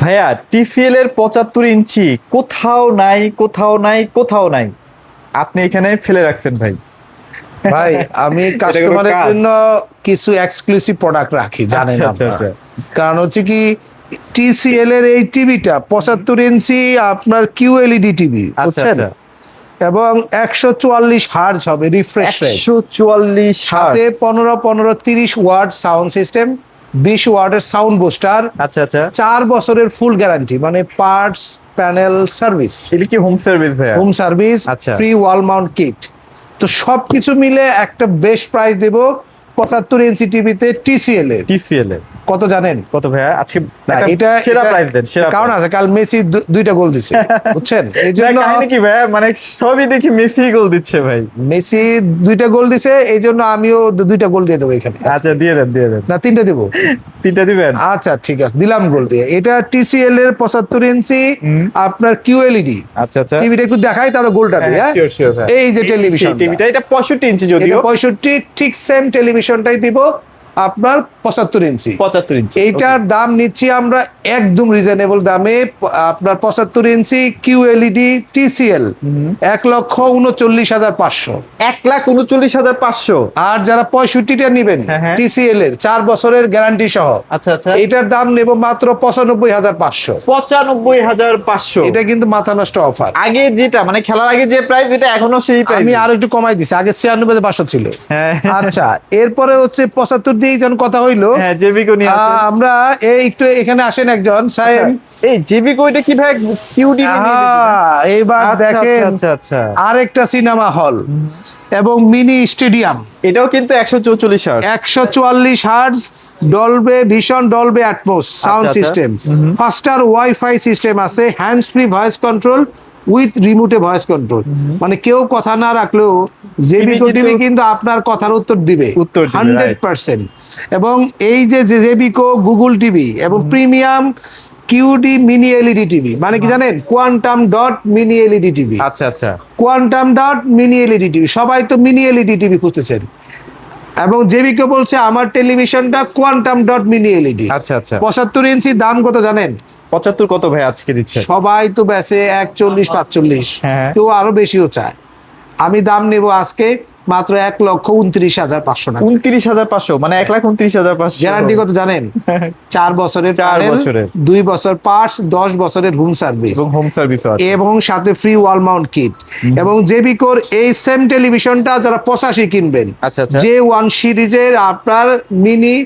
ভাইয়া টিসিএল এর 75 ইঞ্চি কোথাও নাই, কোথাও নাই, কোথাও নাই। আপনি এখানে ফেলে রাখছেন ভাই। ভাই আমি এটা কোনো কাস্টমারের কাজ? জন্য কিছু এক্সক্লুসিভ প্রোডাক্ট রাখি, জানেন আচ্ছা আচ্ছা আপনারা। আচ্ছা। কারণ হচ্ছে কি, টিসিএল এর এই টিভিটা 75 ইঞ্চি আপনার কিউএলইডি টিভি, আচ্ছা বুঝছেন? আচ্ছা। এবং 144 হার্জ হবে রিফ্রেশ রেট, 144 সাথে 15-15-30 ওয়াট সাউন্ড সিস্টেম, 20 ওয়াটের সাউন্ড বুস্টার, আচ্ছা আচ্ছা। 4 বছরের ফুল গ্যারান্টি, মানে পার্টস প্যানেল সার্ভিস, এটা কি হোম সার্ভিস ভাইয়া? হোম সার্ভিস, আচ্ছা। Free wall mount kit. তো সবকিছু মিলে একটা বেস্ট প্রাইস দেব 75 ইঞ্চি টিভিতে টিসিএল এর। টিসিএল এর কত জানেন? কত ভাইয়া আজকে? না, একটা এটা সেরা প্রাইস দেন, সেরা কারণ price। আছে, কাল মেসি দুইটা গোল দিছে, বুঝছেন? এই না, জন্য কাহিনী কি ভাইয়া, মানে সবই দেখি মেসি গোল দিচ্ছে ভাই। মেসি দুইটা গোল দিছে, এই জন্য আমিও দুইটা গোল দিয়ে দেবো এখানে। আচ্ছা দিয়ে দেন, দিয়ে দেন। না, তিনটা দেবো। তিনটা দিবেন? আচ্ছা ঠিক আছে, দিলাম গোল দিয়ে। এটা টিসিএল এর 75 ইঞ্চি আপনার কিউএলইডি আচ্ছা আচ্ছা। টিভিটা একটু দেখাই, তারপর গোলটা দিই। হ্যাঁ, শিওর শিওর ভাই। এই যে টেলিভিশন টিভিটা, এটা 65 ইঞ্চি যদিও। 65, ঠিক সেম টেলিভিশনটাই দিব আপনার 75 ইঞ্চি। 75 ইঞ্চি। এইটার দাম নিচ্ছি আমরা একদম রিজনেবল দামে। আপনার 75 ইঞ্চি কিউএলইডি টিসিএল 1,39,500। 1,39,500। আর যারা 65টা নিবেন হ্যাঁ, হ্যাঁ। টিসিএল এর 4 বছরের গ্যারান্টি সহ, আচ্ছা আচ্ছা। এটার দাম নেব মাত্র 95,500। 95,500। এটা কিন্তু মাথা নষ্ট অফার। আগে যেটা মানে খেলার আগে যে প্রাইস, এটা এখনো সেই প্রাইস। আমি আরো একটু কমাই দিছি, আগে 96,500 ছিল। হ্যাঁ। আচ্ছা, এরপরে হচ্ছে 75 দিয়ে যখন কথা হইলো, হ্যাঁ জেবিকো নিয়ে আসেন। আমরা এই একটু এখানে আসেন একজন সাহেব। এই জেবিকো এটা কি ভাই, কিউডি এইবার দেখেন আচ্ছা আচ্ছা। আরেকটা সিনেমা হল এবং মিনি স্টেডিয়াম, এটাও কিন্তু 144 hertz. 144 hertz, Dolby vision, Dolby Atmos sound আচ্ছা। সিস্টেম, ফাস্টার ওয়াইফাই সিস্টেম আছে, hands free voice control with রিমোটে ভয়েস কন্ট্রোল। মানে কেউ কথা না রাখলেও জেবিকো টিভি কিন্তু আপনার কথার উত্তর দিবে, উত্তর দিবে, 100%। এবং এই যে জেবিকো গুগল টিভি এবং premium QD mini LED TV, মানে কি জানেন? Quantum dot mini LED TV. আচ্ছা আচ্ছা। Quantum dot mini LED TV, সবাই তো মিনি এলইডি টিভি খুঁজতেছেন, এবং জেবিকে বলছে আমার টেলিভিশনটা কোয়ান্টাম ডট মিনি এলইডি। আচ্ছা আচ্ছা। 75 ইঞ্চি দাম কত জানেন? 75 কত ভাই আজকে দিচ্ছে? সবাই তো বেচে 41-45, হ্যাঁ। কেউ আরো বেশিও চায়। আমি দাম নেব আজকে মাত্র 1,29,500 টাকা। 29,500, মানে 1,29,500। গ্যারান্টি কত জানেন? 4 বছরের 4 প্যানেল, বছরের। 2 বছর পার্টস, 10 বছরের হোম সার্ভিস, এবং হোম সার্ভিসও আছে। এবং সাথে ফ্রি ওয়াল মাউন্ট কিট। এবং জেবিকোর এই সেম টেলিভিশনটা যারা 85 কিনবেন, আচ্ছা, আচ্ছা। যে 1 সিরিজের আপনার মিনি,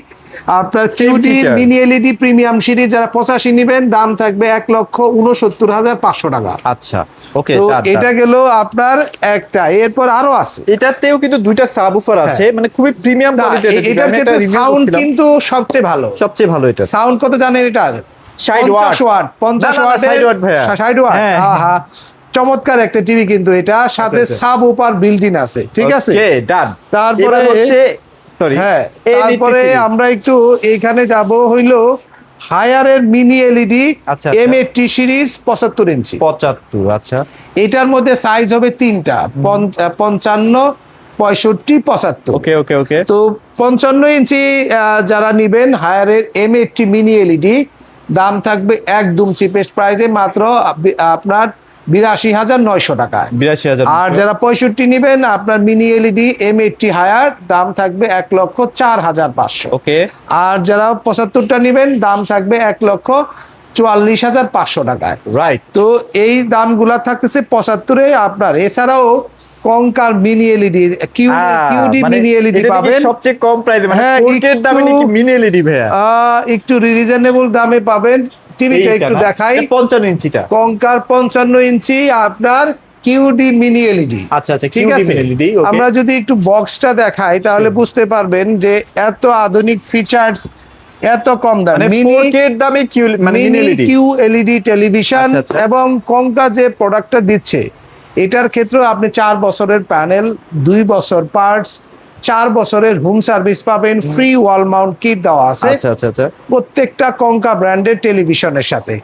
আপনার QD feature। Mini LED premium series যারা 85 নিবেন, দাম থাকবে 1,69,500 টাকা। আচ্ছা ওকে। তো এটা গেল আপনার একটা, এরপর আরো আছে। এটাতেও কিন্তু দুইটা সাবউফার আছে, মানে খুবই প্রিমিয়াম কোয়ালিটির। এটার ক্ষেত্রে সাউন্ড কিন্তু সবচেয়ে ভালো। সবচেয়ে ভালো এটা। সাউন্ড কত জানেন এটার? 60 ওয়াট। 50 না, না, ওয়াট, 60 ওয়াট ভাইয়া। 60 ওয়াট। হ্যাঁ। আহা, চমৎকার একটা টিভি কিন্তু এটা, সাথে আচ্ছা। সাব উপার বিল্ট ইন আছে, ঠিক আছে? ওকে ডান। তারপরে হচ্ছে সরি, হ্যাঁ, তারপরে আমরা একটু এইখানে যাব হইলো হায়ারের মিনি এলইডি আচ্ছা, আচ্ছা। M80 সিরিজ 75 ইঞ্চি। 75। আচ্ছা এটার মধ্যে সাইজ হবে তিনটা, 55, 65, 75। ওকে ওকে ওকে। তো 55 ইঞ্চি যারা নিবেন হায়ারের M80 মিনি এলইডি, দাম থাকবে একদম চিপেস্ট প্রাইসে মাত্র আপনার 82,900 টাকায়। 82,000। আর যারা 65 নিবেন আপনার মিনি এলইডি M80 হায়ার, দাম থাকবে 1,04,500। ওকে। আর যারা 75টা নিবেন, দাম থাকবে 1,44,500 টাকায়। রাইট। তো এই দামগুলা থাকতেছে 75-এ আপনার। এছাড়াও কঙ্কার mini LED, QD mini LED পাবেন সবচেয়ে কম প্রাইসে, মানে হ্যাঁ, 4K এর দামে নাকি মিনি এলইডি ভাইয়া? একটু রিজনেবল দামে পাবেন। টিভিটা একটু দেখাই। 55 ইঞ্চিটা কঙ্কার 55 ইঞ্চি আপনার কিউডি মিনি এলইডি। আচ্ছা আচ্ছা, ঠিক QD আছে। mini LED, okay। আমরা যদি একটু বক্সটা দেখাই তাহলে বুঝতে পারবেন যে এত আধুনিক ফিচার্স, এত কম দাম। মানে 4K এর দামে মানে mini LED. Q LED television. আচ্ছা, আচ্ছা। এবং কঙ্কা যে প্রোডাক্টটা দিচ্ছে, এটার ক্ষেত্রে আপনি 4 বছরের প্যানেল, 2 বছর পার্টস, 4 বছরের হোম সার্ভিস পাবেন, ফ্রি ওয়াল মাউন্ট কিট দেওয়া আছে আচ্ছা আচ্ছা আচ্ছা। প্রত্যেকটা কঙ্কা ব্র্যান্ডের টেলিভিশনের সাথে।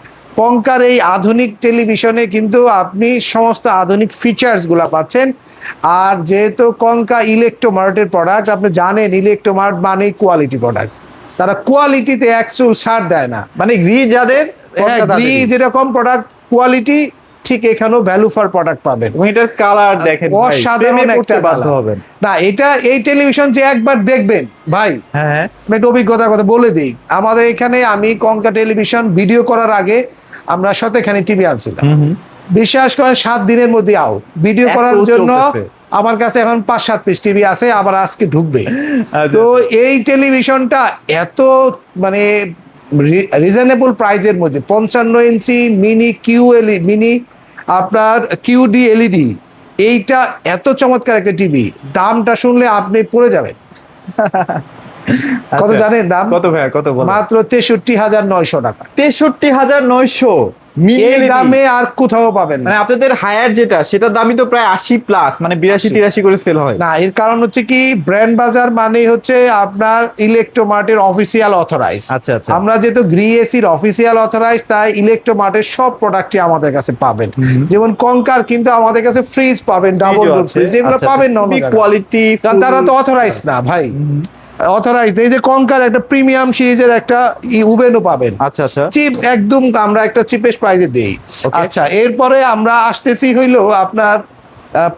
কঙ্কার এই আধুনিক টেলিভিশনে কিন্তু আপনি সমস্ত আধুনিক ফিচার্স গুলা পাচ্ছেন। আর যেহেতু কঙ্কা ইলেকট্রোমার্টের প্রোডাক্ট, আপনি জানেন ইলেকট্রোমার্ট মানে কোয়ালিটি প্রোডাক্ট, তারা কোয়ালিটিতে অ্যাকচুয়াল ছাড় দেয় না। মানে যাদের কনকা দাদেরই। যেরকম প্রোডাক্ট কোয়ালিটি, ঠিক এখানেও ভ্যালু ফর প্রোডাক্ট পাবেন। এবং এটার কালার দেখেন ভাই, অসাধারণ প্রেমে পড়তে একটা বাধ্য colour। হবেন। না, এই টেলিভিশন যে একবার দেখবেন ভাই, হ্যাঁ আমি একটা অভিজ্ঞতার কথা বলে দিই। আমাদের এখানে আমি কনকা টেলিভিশন ভিডিও করার আগে আমরা সতেখানি টিভি আনছিলাম, বিশ্বাস করেন 7 দিনের মধ্যে আউট। ভিডিও এত করার জন্য চলতেছে। আমার কাছে এখন 5-7 পিস টিভি আছে, আবার আজকে ঢুকবে। আচ্ছা। তো এই টেলিভিশনটা এত মানে রিজনেবল প্রাইসের মধ্যে 55 ইঞ্চি মিনি মিনি আপনার কিউডি এলইডি, এইটা এত চমৎকার একটা টিভি, দামটা শুনলে আপনি পড়ে যাবেন। কত আচ্ছা। জানেন দাম? কত ভাইয়া, কত বলেন? মাত্র 63,900 টাকা। 63,900 এই দামে আর কোথাও পাবেন না। মানে আপনাদের হায়ার যেটা, সেটার দামই তো প্রায় 80 প্লাস, মানে 82-83 করে সেল হয়। না, এর কারণ হচ্ছে কি, ব্র্যান্ড বাজার মানে হচ্ছে আপনার ইলেকট্রোমার্টের অফিসিয়াল অথরাইজ। আচ্ছা, আচ্ছা। আমরা যেহেতু গ্রিএসির অফিসিয়াল অথরাইজ, তাই ইলেকট্রোমার্টের সব প্রোডাক্টই আমাদের কাছে পাবেন। যেমন কনকার কিন্তু আমাদের কাছে ফ্রিজ পাবেন, ডাবল ডোর ফ্রিজ, এগুলো পাবেন না অন্য জায়গায়। কোয়ালিটি, কারণ তারা তো অথরাইজ না ভাই। অথরাইজ এই যে কনকার একটা প্রিমিয়াম সিরিজের একটা উবেনও পাবেন। আচ্ছা আচ্ছা। চিপ একদম, আমরা একটা চিপেস্ট প্রাইসে দেই। Okay. আচ্ছা, এরপরে আমরা আসতেছি হইলো আপনার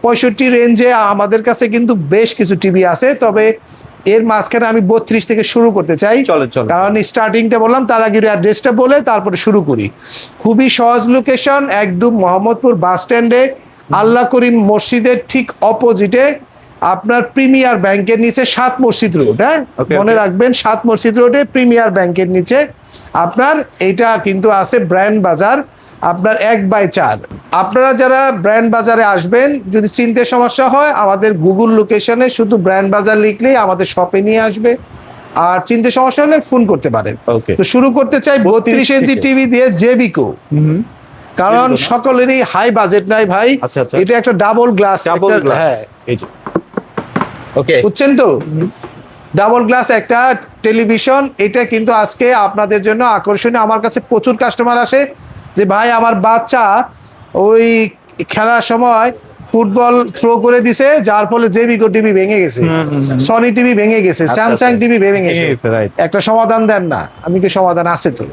65 রেঞ্জে আমাদের কাছে কিন্তু বেশ কিছু টিভি আছে, তবে এর মাঝখানে আমি 32 থেকে শুরু করতে চাই। চলে। কারণ স্টার্টিংটা বললাম, তার আগে অ্যাড্রেসটা বলে তারপরে শুরু করি। খুবই সহজ লোকেশন, একদম মোহাম্মদপুর বাস স্ট্যান্ডে আল্লাহ করিম মসজিদের ঠিক অপোজিটে, আপনার প্রিমিয়ার ব্যাংকের নিচে 7 মসজিদ রোড। হ্যাঁ, Okay, মনে okay. রাখবেন 7 মসজিদ রোডে প্রিমিয়ার ব্যাংকের নিচে আপনার এইটা কিন্তু আছে ব্র্যান্ড বাজার, আপনার 1/4। আপনারা যারা ব্র্যান্ড বাজারে আসবেন, যদি চিনতে সমস্যা হয়, আমাদের গুগল লোকেশনে শুধু ব্র্যান্ড বাজার লিখলেই আমাদের শপে নিয়ে আসবে। আর চিনতে সমস্যা হলে ফোন করতে পারেন। Okay. তো শুরু করতে চাই 32 ইঞ্চি থেকে। টিভি দিয়ে, জেবিকো। কারণ Jebico না? সকলেরই হাই বাজেট নাই ভাই। আচ্ছা, আচ্ছা। এটা একটা ডাবল গ্লাস। Double glass. হ্যাঁ, এই যে। ওকে। বুঝছেন তো? ডাবল গ্লাস একটা টেলিভিশন, এটা কিন্তু আজকে আপনাদের জন্য আকর্ষণীয়। আমার কাছে প্রচুর কাস্টমার আসে যে ভাই, আমার বাচ্চা ওই খেলার সময় ফুটবল থ্রো করে দিছে, যার ফলে জেবিকো টিভি ভেঙে গেছে, সনি টিভি ভেঙে গেছে, স্যামসাং টিভি ভেঙে গেছে, right. একটা সমাধান দেন না? আমি কি সমাধান আছে তো,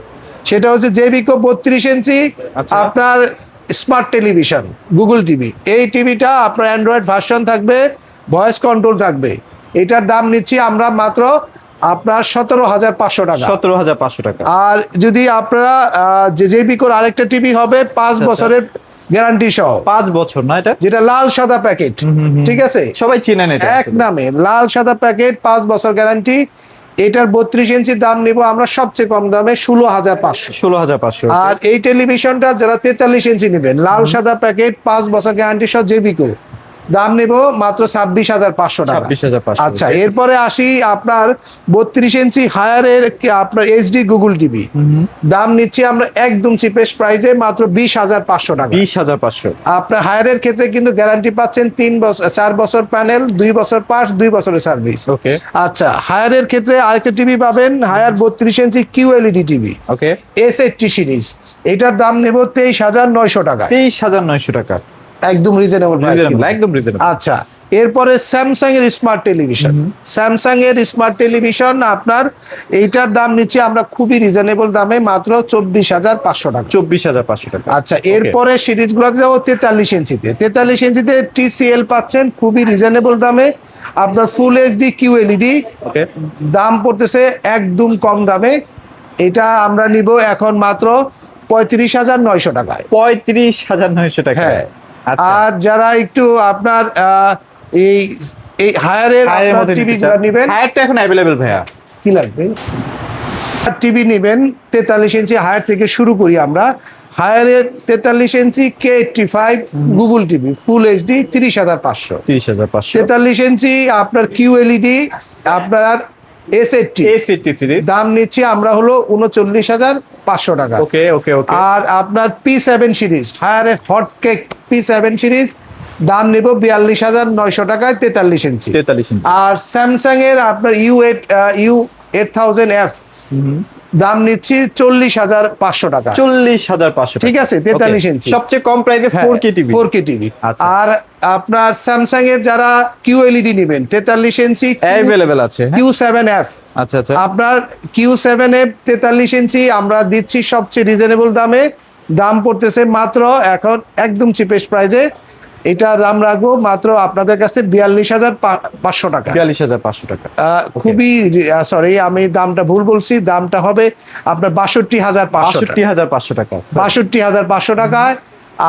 সেটা হচ্ছে জেবিকো 32 ইঞ্চি আচ্ছা। আপনার স্মার্ট টেলিভিশন গুগল টিভি। এই টিভিটা আপনার অ্যান্ড্রয়েড ভার্সন থাকবে, ভয়েস কন্ট্রোল থাকবে। এটার দাম নিচ্ছি আমরা মাত্র আপনার 17,500 টাকা। 17,500 টাকা। আর যদি আপনারা জেবিকোর আরেকটা টিভি হবে 5 বছরের গ্যারান্টি সহ, 5 বছর না এটা? যেটা লাল সাদা প্যাকেট, ঠিক আছে? সবাই চিনেন এটা এক নামে লাল সাদা প্যাকেট, 5 বছর গ্যারান্টি। এটার 32 ইঞ্চির দাম নিব আমরা সবচেয়ে কম দামে 16,500। 16,500। আর এই টেলিভিশনটা যারা 43 ইঞ্চি নেবেন, লাল সাদা প্যাকেট, 5 বছর গ্যারান্টি সহ জেবিকো, দাম নেব মাত্র 26,500 টাকা। 26,500। আচ্ছা, এরপরে আসি আপনার 32 ইঞ্চি হায়ারের আপনার এইচডি গুগল টিভি, দাম নিচ্ছি আমরা একদম চিপেস্ট প্রাইসে মাত্র 20,500 টাকা। 20,500। আপনার হায়ারের ক্ষেত্রে কিন্তু গ্যারান্টি পাচ্ছেন 3 বছর, 4 বছর প্যানেল, 2 বছর পাস, 2 বছরের সার্ভিস। ওকে। আচ্ছা, হায়ারের ক্ষেত্রে আরেকটা টিভি পাবেন, হায়ার 32 ইঞ্চি কিউএলইডি টিভি, ওকে। S80 series. এটার দাম নেব 23,900 টাকা। 23,900 টাকা। একদম রিজনেবল প্রাইস। একদম রিজনেবল। আচ্ছা, এরপরে স্যামসাং এর স্মার্ট টেলিভিশন। স্যামসাং এর স্মার্ট টেলিভিশন আপনার এইটার দাম নিচ্ছি আমরা খুবই রিজনেবল দামে, মাত্র 24,500 টাকা। 24,500 টাকা। আচ্ছা, এরপরে সিরিজগুলোতে যাবো 43 ইঞ্চিতে। 43 ইঞ্চিতে TCL পাচ্ছেন খুবই রিজনেবল দামে, আপনার ফুল এইচডি কিউএলইডি, ওকে। দাম পড়তেছে একদম কম দামে। এটা আমরা নিব এখন মাত্র 35,900 টাকায়। 35,900 টাকা। হ্যাঁ। আচ্ছা। আর যারা একটু আপনার এই এই হায়ারের হায়ারের মধ্যে টিভি নিতে চান? নেবেন, হায়ারটা এখন অ্যাভেলেবেল ভাইয়া। কি লাগবে? টিভি নেবেন 43 ইঞ্চি হায়ার থেকে শুরু করি আমরা। হায়ারের 43 ইঞ্চি K85 Google TV full HD 30,500। 30,500। 43 ইঞ্চি আপনার কিউএলইডি আপনার S80 A60 সিরিজ। দাম নিচ্ছি আমরা হলো 39,500 টাকা। ওকে ওকে ওকে। আর আপনার P7 সিরিজ, হায়ারের হট কেক P7 সিরিজ, দাম নেব 42,900 টাকায় 43 ইঞ্চি। 43 ইঞ্চি। আর স্যামসাং এর আপনার U8000F দাম নিচ্ছি 40,500 টাকা। 40,500 ঠিক আছে, 43 Okay, ইঞ্চি সবচেয়ে কম প্রাইসে 4K টিভি। 4K TV. আচ্ছা। আর আপনার স্যামসাং এর যারা QLED নেবেন 43 ইঞ্চি অ্যাভেলেবেল আছে, হ্যাঁ? Q7F, আচ্ছা আচ্ছা। আপনার Q7F 43 ইঞ্চি আমরা দিচ্ছি সবচেয়ে রিজনেবল দামে। দাম পড়তেছে মাত্র এখন একদম চিপেস্ট প্রাইজে, এটার দাম রাখবো মাত্র আপনাদের কাছে 42,500 টাকা। 42,500 টাকা। খুবই সরি, আমি দামটা ভুল বলছি, দামটা হবে আপনার 62,500 টাকা। 62,500 টাকা। 62,500 টাকায়।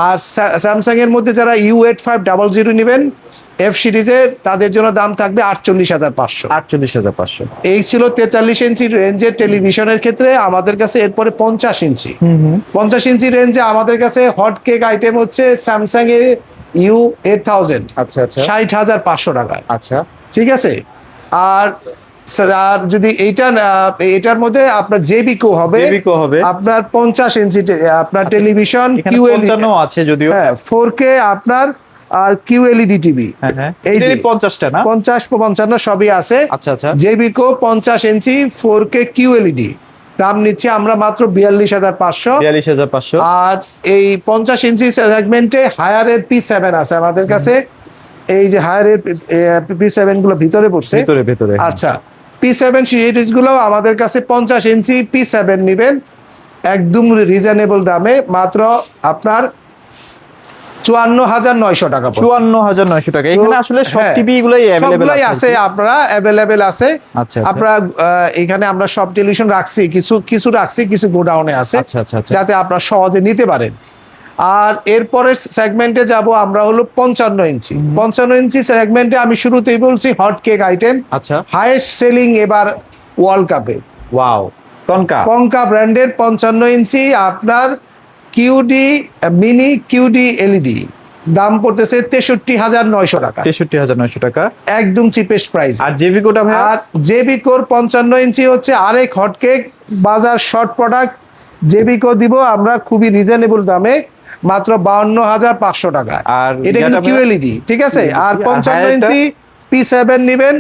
আর স্যামসাং এর মধ্যে যারা U8500 নেবেন F সিরিজের, তাদের জন্য দাম থাকবে 48,500। 48,500। এই ছিল 43 ইঞ্চি রেঞ্জের টেলিভিশনের ক্ষেত্রে। আমাদের কাছে এরপরে 50 ইঞ্চি। 50 ইঞ্চি রেঞ্জে আমাদের কাছে হট কেক আইটেম হচ্ছে স্যামসাং এর U8000। আচ্ছা আচ্ছা 60,500 টাকা। আচ্ছা। ঠিক আছে। আর আর যদি এটার মধ্যে আপনার জেবিকো হবে, জেবিকো হবে আপনার 50 ইঞ্চি আপনার টেলিভিশন এখানে 55 আছে যদিও। হ্যাঁ 4K আপনার আর QLED টিভি। হ্যাঁ হ্যাঁ, এই যে 50টা না? 50 55 সবই আছে। আচ্ছা আচ্ছা। জেবিকো 50 ইঞ্চি 4K QLED দাম নিচ্ছে আমরা মাত্র 42,500। 42,500। আর এই 50 ইঞ্চি সেগমেন্টে হায়ারের P7 আছে আমাদের কাছে। এই যে হায়ারের P7 গুলো ভিতরে পড়ছে, ভিতরে ভিতরে। আচ্ছা, P7 সিরিজ গুলো আমাদের কাছে 50 ইঞ্চি P7 নেবেন একদম রিজনেবল দামে মাত্র আপনার 54,900 টাকা। 54,900 টাকা। এখানে আসলে সব টিভি গুলাই अवेलेबल আছে, আপনারা अवेलेबल আছে। আচ্ছা আপনারা এখানে আমরা সব টেলিভিশন রাখছি, কিছু রাখছি, কিছু গোডাউনে আছে, আচ্ছা আচ্ছা আচ্ছা। যাতে আপনারা সহজে নিতে পারেন। আর এরপরের সেগমেন্টে যাব আমরা হলো 55 ইঞ্চি। 55 ইঞ্চি সেগমেন্টে আমি শুরুতেই বলছি হট কেক আইটেম। আচ্ছা। হাইয়েস্ট সেলিং এবার ওয়ার্ল্ড কাপে ওয়াও, কনকা ব্র্যান্ডের 55 ইঞ্চি আপনার কিউডি মিনি কিউডি এলইডি দাম পড়তেছে 63,900 টাকা। 63,900 টাকা একদম চিপেস্ট প্রাইস। আর জেবিকোটা ভাই? আর জেবিকোর 55 ইঞ্চি হচ্ছে আরেক হট কেক বাজার শর্ট প্রোডাক্ট। জেবিকো দিব আমরা খুবই রিজনেবল দামে মাত্র 52,500 টাকা। আর এটা কিন্তু কিউএলইডি, ঠিক আছে। আর 55 ইঞ্চি P7 নেবেন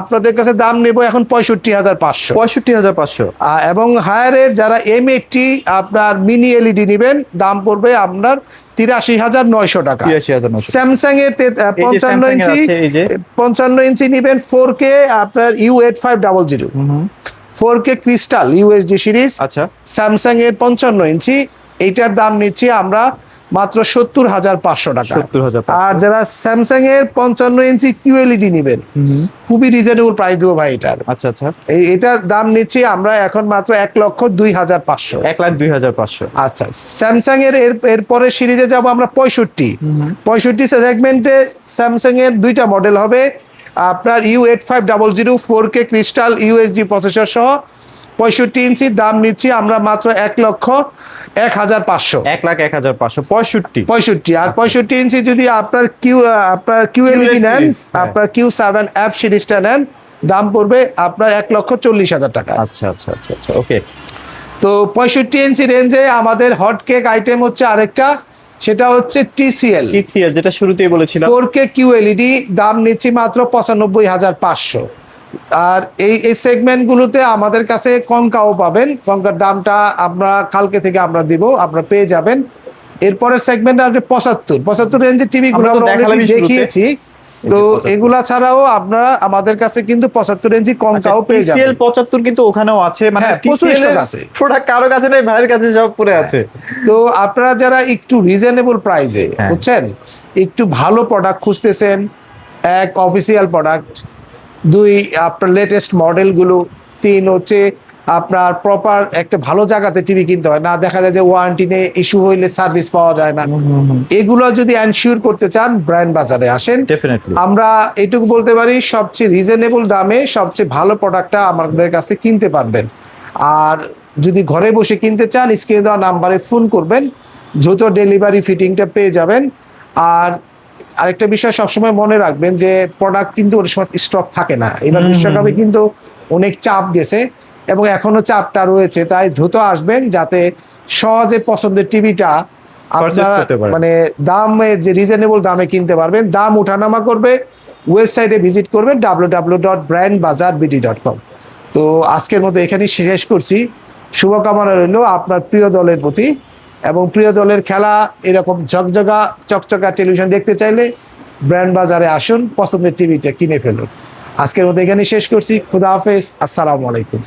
আপনাদের কাছে দাম নেব এখন 65,500। 65,500। এবং হায়ারের যারা M80 আপনার মিনি এলইডি নেবেন দাম পড়বে আপনার 83,900 টাকা। 83,900। স্যামসাং এর 55 ইঞ্চি 55 ইঞ্চি নেবেন 4K আপনার U8500 4K crystal UHD series. আচ্ছা। স্যামসাং এর 55 ইঞ্চি এইটার দাম নিচ্ছি আমরা মাত্র 70,500 টাকা। 70,500। আর যারা স্যামসাং এর 55 ইঞ্চি QLED নেবেন খুবই রিজনেবল প্রাইস দেবো ভাই এটার। আচ্ছা আচ্ছা। এটার দাম নিচ্ছি আমরা এখন মাত্র 1,02,500। 1,02,500। আচ্ছা, স্যামসাং এর এরপরে সিরিজে যাব আমরা 65 সেগমেন্টে স্যামসাং এর দুইটা মডেল হবে আপনার U8500 4K crystal UHD processor সহ 65 ইঞ্চি দাম নিচ্ছি আমরা মাত্র 1,01,500। 1,01,500। 65। আর 65 ইঞ্চি যদি আপনার QLED নেন, আপনার Q7F সিরিজটা নেন দাম পড়বে আপনার 1,40,000 টাকা। আচ্ছা আচ্ছা আচ্ছা আচ্ছা, ওকে। তো 65 ইঞ্চি রেঞ্জে আমাদের হট কেক আইটেম হচ্ছে আরেকটা, সেটা হচ্ছে TCL যেটা শুরুতেই বলেছিলাম। 4K QLED দাম নিচ্ছি মাত্র 95,500। আর এই সেগমেন্টগুলোতে আমাদের কাছে কনকাও পাবেন। কনকার দামটা আমরা কালকে থেকে আমরা দিব, আপনারা পেয়ে যাবেন। এরপরের সেগমেন্ট আছে 75 রেঞ্জের টিভি গুলো আমরা অলরেডি দেখিয়েছি। তো এগুলা ছাড়াও আপনারা আমাদের কাছে কিন্তু 75 ইঞ্চি কনকাও পেয়ে যাবেন। TCL 75 কিন্তু ওখানেও আছে, মানে প্রচুর স্টক আছে। প্রোডাক্ট কারো কাছে নেই, ভাইয়ের কাছে সব পড়ে আছে। তো আপনারা যারা একটু রিজনেবল প্রাইসে বুঝছেন, একটু ভালো প্রোডাক্ট খুঁজতেছেন, এক অফিসিয়াল প্রোডাক্ট, দুই আপনার লেটেস্ট মডেলগুলো, তিন হচ্ছে আপনার প্রপার একটা ভালো জায়গাতে টিভি কিনতে হয় না, দেখা যায় যে ওয়ারেন্টি নেই, ইস্যু হইলে সার্ভিস পাওয়া যায় না, এগুলো যদি এনশিওর করতে চান ব্র্যান্ড বাজারে আসেন। ডেফিনেটলি আমরা এটুকু বলতে পারি সবচেয়ে রিজনেবল দামে সবচেয়ে ভালো প্রোডাক্টটা আমাদের কাছে কিনতে পারবেন। আর যদি ঘরে বসে কিনতে চান স্ক্রিনে দেওয়া নাম্বারে ফোন করবেন, দ্রুত ডেলিভারি ফিটিংটা পেয়ে যাবেন। আর আরেকটা বিষয় সবসময় মনে রাখবেন যে প্রোডাক্ট কিন্তু ওর সময় স্টক থাকে না। এবার বিশ্বকাপে কিন্তু অনেক চাপ গেছে এবং এখনো চাপটা রয়েছে, তাই দ্রুত আসবেন যাতে সহজে পছন্দের টিভিটা আপনারা মানে দামে যে রিজনেবল দামে কিনতে পারবেন। দাম ওঠানামা করবে, ওয়েবসাইটে ভিজিট করবেন www.brandbazarbd.com। তো আজকের মতো এখানেই শেষ করছি। শুভকামনা রইল আপনার প্রিয় দলের প্রতি, এবং প্রিয় দলের খেলা এরকম ঝকঝকা চকচকা টেলিভিশন দেখতে চাইলে ব্র্যান্ড বাজারে আসুন, পছন্দের টিভিটা কিনে ফেলুন। আজকের মতো এখানেই শেষ করছি। খুদা হাফেজ, আসসালামু আলাইকুম।